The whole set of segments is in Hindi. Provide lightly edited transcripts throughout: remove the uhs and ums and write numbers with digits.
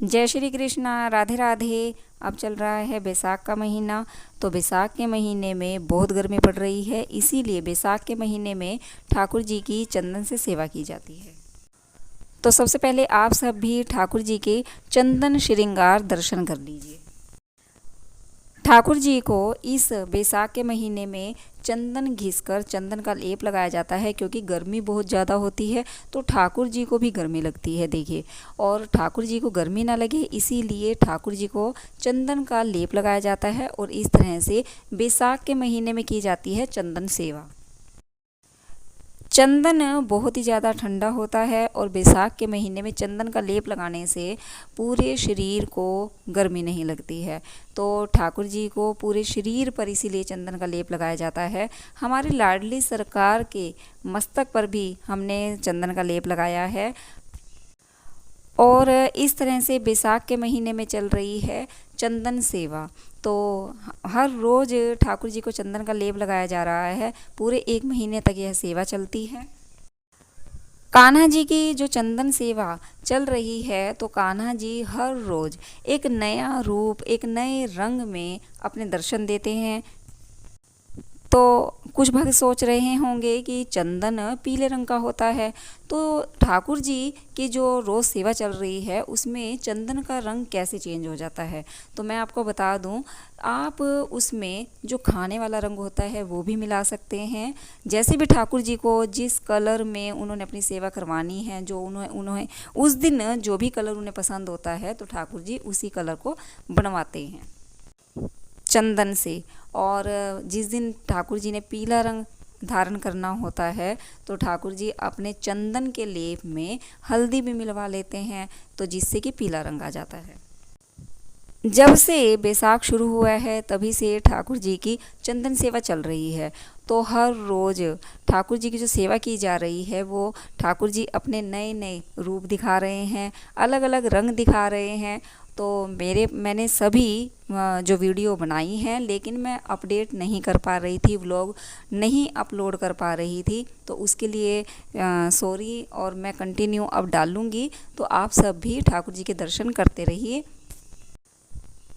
जय श्री कृष्णा, राधे राधे। अब चल रहा है बैसाख का महीना। तो बैसाख के महीने में बहुत गर्मी पड़ रही है, इसीलिए बैसाख के महीने में ठाकुर जी की चंदन से सेवा की जाती है। तो सबसे पहले आप सब भी ठाकुर जी के चंदन श्रृंगार दर्शन कर लीजिए। ठाकुर जी को इस बैसाख के महीने में चंदन घिसकर चंदन का लेप लगाया जाता है, क्योंकि गर्मी बहुत ज़्यादा होती है तो ठाकुर जी को भी गर्मी लगती है, देखिए। और ठाकुर जी को गर्मी ना लगे इसीलिए ठाकुर जी को चंदन का लेप लगाया जाता है। और इस तरह से बैसाख के महीने में की जाती है चंदन सेवा। चंदन बहुत ही ज़्यादा ठंडा होता है और बैसाख के महीने में चंदन का लेप लगाने से पूरे शरीर को गर्मी नहीं लगती है। तो ठाकुर जी को पूरे शरीर पर इसीलिए चंदन का लेप लगाया जाता है। हमारी लाडली सरकार के मस्तक पर भी हमने चंदन का लेप लगाया है। और इस तरह से बैसाख के महीने में चल रही है चंदन सेवा। तो हर रोज़ ठाकुर जी को चंदन का लेप लगाया जा रहा है। पूरे 1 महीने तक यह सेवा चलती है। कान्हा जी की जो चंदन सेवा चल रही है, तो कान्हा जी हर रोज़ एक नया रूप, एक नए रंग में अपने दर्शन देते हैं। तो कुछ भक्त सोच रहे होंगे कि चंदन पीले रंग का होता है, तो ठाकुर जी की जो रोज़ सेवा चल रही है उसमें चंदन का रंग कैसे चेंज हो जाता है। तो मैं आपको बता दूं, आप उसमें जो खाने वाला रंग होता है वो भी मिला सकते हैं। जैसे भी ठाकुर जी को जिस कलर में उन्होंने अपनी सेवा करवानी है, जो उन्हें उस दिन जो भी कलर उन्हें पसंद होता है, तो ठाकुर जी उसी कलर को बनवाते हैं चंदन से। और जिस दिन ठाकुर जी ने पीला रंग धारण करना होता है, तो ठाकुर जी अपने चंदन के लेप में हल्दी भी मिलवा लेते हैं, तो जिससे कि पीला रंग आ जाता है। जब से बैसाख शुरू हुआ है तभी से ठाकुर जी की चंदन सेवा चल रही है। तो हर रोज़ ठाकुर जी की जो सेवा की जा रही है, वो ठाकुर जी अपने नए नए रूप दिखा रहे हैं, अलग अलग रंग दिखा रहे हैं। तो मैंने सभी जो वीडियो बनाई हैं, लेकिन मैं अपडेट नहीं कर पा रही थी, व्लॉग नहीं अपलोड कर पा रही थी, तो उसके लिए सॉरी। और मैं कंटिन्यू अब डालूँगी, तो आप सब भी ठाकुर जी के दर्शन करते रहिए।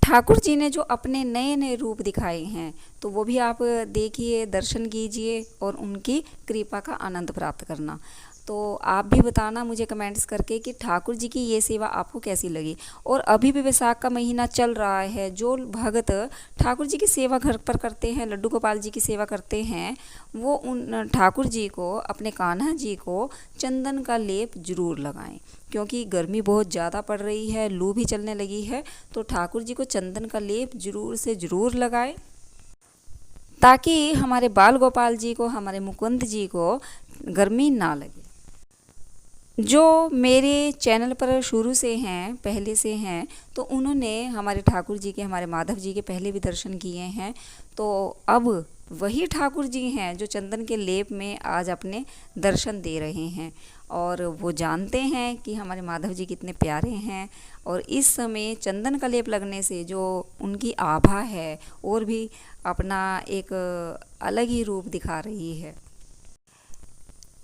ठाकुर जी ने जो अपने नए नए रूप दिखाए हैं, तो वो भी आप देखिए, दर्शन कीजिए और उनकी कृपा का आनंद प्राप्त करना। तो आप भी बताना मुझे कमेंट्स करके कि ठाकुर जी की ये सेवा आपको कैसी लगी। और अभी भी बैसाख का महीना चल रहा है। जो भक्त ठाकुर जी की सेवा घर पर करते हैं, लड्डू गोपाल जी की सेवा करते हैं, वो उन ठाकुर जी को, अपने कान्हा जी को चंदन का लेप जरूर लगाएं, क्योंकि गर्मी बहुत ज़्यादा पड़ रही है, लू भी चलने लगी है। तो ठाकुर जी को चंदन का लेप जरूर से ज़रूर लगाएं, ताकि हमारे बाल गोपाल जी को, हमारे मुकुंद जी को गर्मी ना लगे। जो मेरे चैनल पर शुरू से हैं, पहले से हैं, तो उन्होंने हमारे ठाकुर जी के, हमारे माधव जी के पहले भी दर्शन किए हैं। तो अब वही ठाकुर जी हैं जो चंदन के लेप में आज अपने दर्शन दे रहे हैं। और वो जानते हैं कि हमारे माधव जी कितने प्यारे हैं। और इस समय चंदन का लेप लगने से जो उनकी आभा है, और भी अपना एक अलग ही रूप दिखा रही है।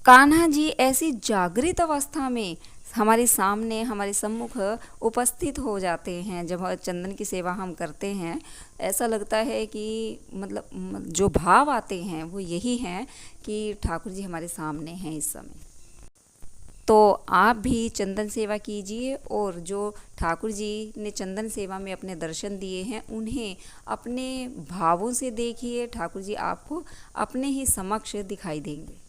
कान्हा जी ऐसी जागृत अवस्था में हमारे सामने, हमारे सम्मुख उपस्थित हो जाते हैं। जब चंदन की सेवा हम करते हैं, ऐसा लगता है कि मतलब जो भाव आते हैं वो यही हैं कि ठाकुर जी हमारे सामने हैं इस समय। तो आप भी चंदन सेवा कीजिए, और जो ठाकुर जी ने चंदन सेवा में अपने दर्शन दिए हैं, उन्हें अपने भावों से देखिए। ठाकुर जी आपको अपने ही समक्ष दिखाई देंगे।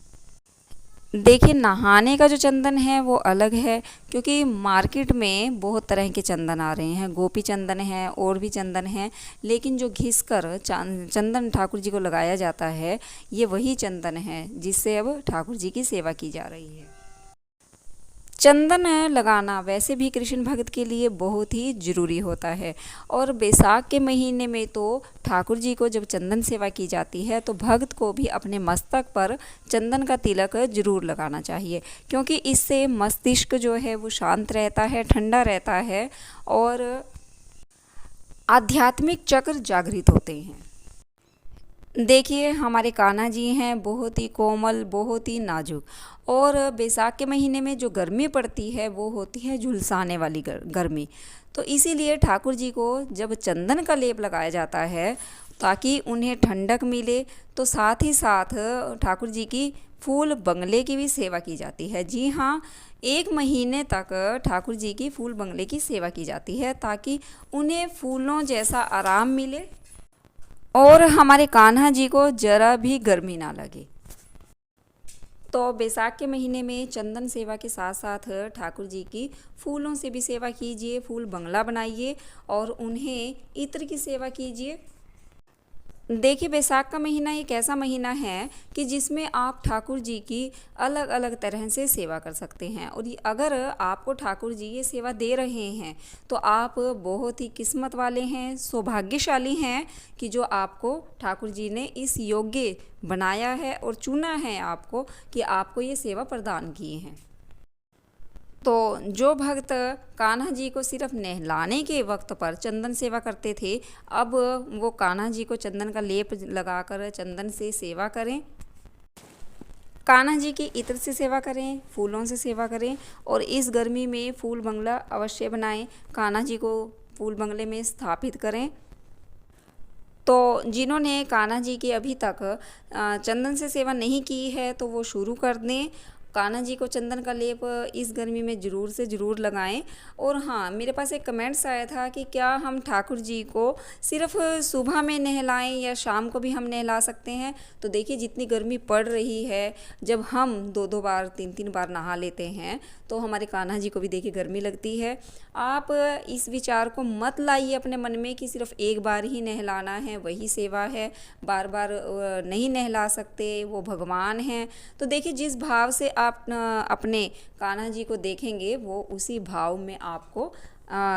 देखिए, नहाने का जो चंदन है वो अलग है, क्योंकि मार्केट में बहुत तरह के चंदन आ रहे हैं। गोपी चंदन है, और भी चंदन है, लेकिन जो घिस कर चंदन ठाकुर जी को लगाया जाता है, ये वही चंदन है जिससे अब ठाकुर जी की सेवा की जा रही है। चंदन लगाना वैसे भी कृष्ण भक्त के लिए बहुत ही ज़रूरी होता है। और बैसाख के महीने में तो ठाकुर जी को जब चंदन सेवा की जाती है, तो भक्त को भी अपने मस्तक पर चंदन का तिलक जरूर लगाना चाहिए, क्योंकि इससे मस्तिष्क जो है वो शांत रहता है, ठंडा रहता है, और आध्यात्मिक चक्र जागृत होते हैं। देखिए हमारे कान्हा जी हैं बहुत ही कोमल, बहुत ही नाजुक। और बैसाख के महीने में जो गर्मी पड़ती है वो होती है झुलसाने वाली गर्मी। तो इसीलिए ठाकुर जी को जब चंदन का लेप लगाया जाता है ताकि उन्हें ठंडक मिले, तो साथ ही साथ ठाकुर जी की फूल बंगले की भी सेवा की जाती है। जी हाँ, 1 महीने तक ठाकुर जी की फूल बंगले की सेवा की जाती है ताकि उन्हें फूलों जैसा आराम मिले और हमारे कान्हा जी को जरा भी गर्मी ना लगे। तो बैसाख के महीने में चंदन सेवा के साथ साथ ठाकुर जी की फूलों से भी सेवा कीजिए, फूल बंगला बनाइए और उन्हें इत्र की सेवा कीजिए। देखिए बैसाख का महीना एक ऐसा महीना है कि जिसमें आप ठाकुर जी की अलग अलग तरह से सेवा कर सकते हैं। और अगर आपको ठाकुर जी ये सेवा दे रहे हैं तो आप बहुत ही किस्मत वाले हैं, सौभाग्यशाली हैं कि जो आपको ठाकुर जी ने इस योग्य बनाया है और चुना है आपको कि आपको ये सेवा प्रदान किए हैं। तो जो भक्त कान्हा जी को सिर्फ नहलाने के वक्त पर चंदन सेवा करते थे, अब वो कान्हा जी को चंदन का लेप लगाकर चंदन से सेवा करें, कान्हा जी की इत्र से सेवा करें, फूलों से सेवा करें। और इस गर्मी में फूल बंगला अवश्य बनाएं, कान्हा जी को फूल बंगले में स्थापित करें। तो जिन्होंने कान्हा जी की अभी तक चंदन से सेवा नहीं की है तो वो शुरू कर दें। कान्हा जी को चंदन का लेप इस गर्मी में ज़रूर से ज़रूर लगाएं। और हाँ, मेरे पास एक कमेंट्स आया था कि क्या हम ठाकुर जी को सिर्फ सुबह में नहलाएं या शाम को भी हम नहला सकते हैं। तो देखिए जितनी गर्मी पड़ रही है, जब हम 2-2 बार 3-3 बार नहा लेते हैं तो हमारे कान्हा जी को भी देखिए गर्मी लगती है। आप इस विचार को मत लाइए अपने मन में कि सिर्फ एक बार ही नहलाना है वही सेवा है, बार बार नहीं नहला सकते, वो भगवान हैं। तो देखिए जिस भाव से आप अपने कान्हा जी को देखेंगे वो उसी भाव में आपको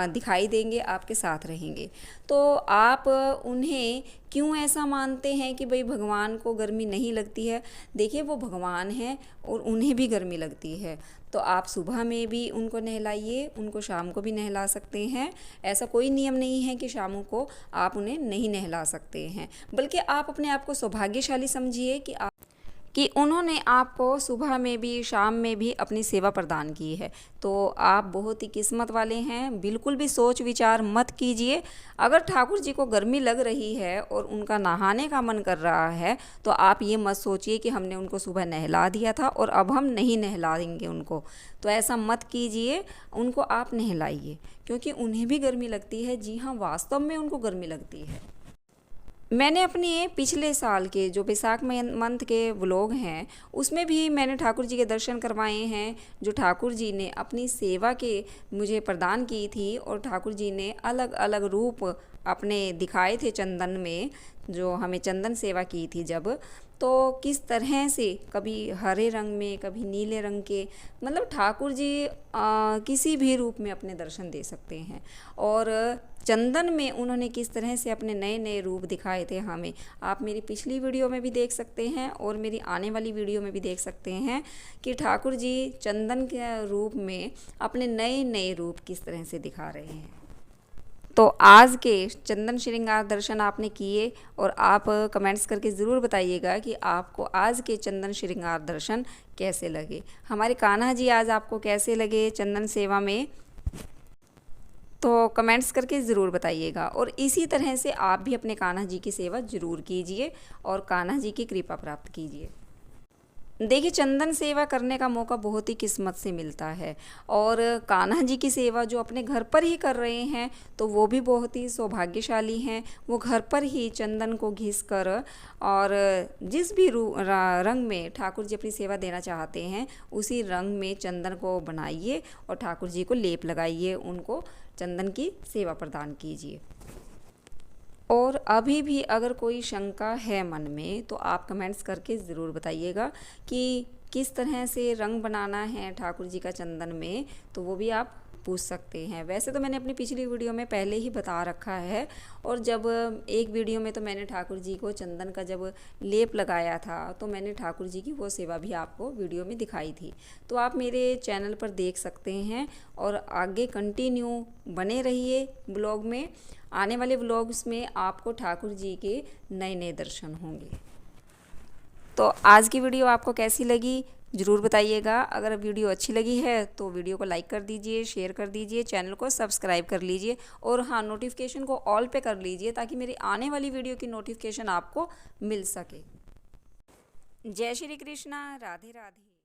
दिखाई देंगे, आपके साथ रहेंगे। तो आप उन्हें क्यों ऐसा मानते हैं कि भाई भगवान को गर्मी नहीं लगती है। देखिए वो भगवान हैं और उन्हें भी गर्मी लगती है। तो आप सुबह में भी उनको नहलाइए, उनको शाम को भी नहला सकते हैं। ऐसा कोई नियम नहीं है कि शाम को आप उन्हें नहीं नहला सकते हैं, बल्कि आप अपने आप को सौभाग्यशाली समझिए कि उन्होंने आपको सुबह में भी शाम में भी अपनी सेवा प्रदान की है। तो आप बहुत ही किस्मत वाले हैं। बिल्कुल भी सोच विचार मत कीजिए। अगर ठाकुर जी को गर्मी लग रही है और उनका नहाने का मन कर रहा है तो आप ये मत सोचिए कि हमने उनको सुबह नहला दिया था और अब हम नहीं नहलाएंगे उनको। तो ऐसा मत कीजिए, उनको आप नहलाइए क्योंकि उन्हें भी गर्मी लगती है। जी हाँ, वास्तव में उनको गर्मी लगती है। मैंने अपने पिछले साल के जो बैसाख मंथ के व्लॉग हैं उसमें भी मैंने ठाकुर जी के दर्शन करवाए हैं, जो ठाकुर जी ने अपनी सेवा के मुझे प्रदान की थी। और ठाकुर जी ने अलग अलग रूप अपने दिखाए थे चंदन में, जो हमें चंदन सेवा की थी जब, तो किस तरह से कभी हरे रंग में, कभी नीले रंग के, मतलब ठाकुर जी किसी भी रूप में अपने दर्शन दे सकते हैं। और चंदन में उन्होंने किस तरह से अपने नए नए रूप दिखाए थे हमें, आप मेरी पिछली वीडियो में भी देख सकते हैं और मेरी आने वाली वीडियो में भी देख सकते हैं कि ठाकुर जी चंदन के रूप में अपने नए नए रूप किस तरह से दिखा रहे हैं। तो आज के चंदन श्रृंगार दर्शन आपने किए और आप कमेंट्स करके ज़रूर बताइएगा कि आपको आज के चंदन श्रृंगार दर्शन कैसे लगे। हमारे कान्हा जी आज आपको कैसे लगे चंदन सेवा में, तो कमेंट्स करके ज़रूर बताइएगा। और इसी तरह से आप भी अपने कान्हा जी की सेवा ज़रूर कीजिए और कान्हा जी की कृपा प्राप्त कीजिए। देखिए चंदन सेवा करने का मौका बहुत ही किस्मत से मिलता है और कान्हा जी की सेवा जो अपने घर पर ही कर रहे हैं तो वो भी बहुत ही सौभाग्यशाली हैं। वो घर पर ही चंदन को घिस कर और जिस भी रंग में ठाकुर जी अपनी सेवा देना चाहते हैं उसी रंग में चंदन को बनाइए और ठाकुर जी को लेप लगाइए, उनको चंदन की सेवा प्रदान कीजिए। और अभी भी अगर कोई शंका है मन में तो आप कमेंट्स करके ज़रूर बताइएगा कि किस तरह से रंग बनाना है ठाकुर जी का चंदन में, तो वो भी आप पूछ सकते हैं। वैसे तो मैंने अपनी पिछली वीडियो में पहले ही बता रखा है, और जब एक वीडियो में तो मैंने ठाकुर जी को चंदन का जब लेप लगाया था तो मैंने ठाकुर जी की वो सेवा भी आपको वीडियो में दिखाई थी। तो आप मेरे चैनल पर देख सकते हैं और आगे कंटिन्यू बने रहिए ब्लॉग में। आने वाले ब्लॉग्स में आपको ठाकुर जी के नए नए दर्शन होंगे। तो आज की वीडियो आपको कैसी लगी ज़रूर बताइएगा। अगर वीडियो अच्छी लगी है तो वीडियो को लाइक कर दीजिए, शेयर कर दीजिए, चैनल को सब्सक्राइब कर लीजिए और हाँ, नोटिफिकेशन को ऑल पे कर लीजिए ताकि मेरी आने वाली वीडियो की नोटिफिकेशन आपको मिल सके। जय श्री कृष्णा, राधे राधे।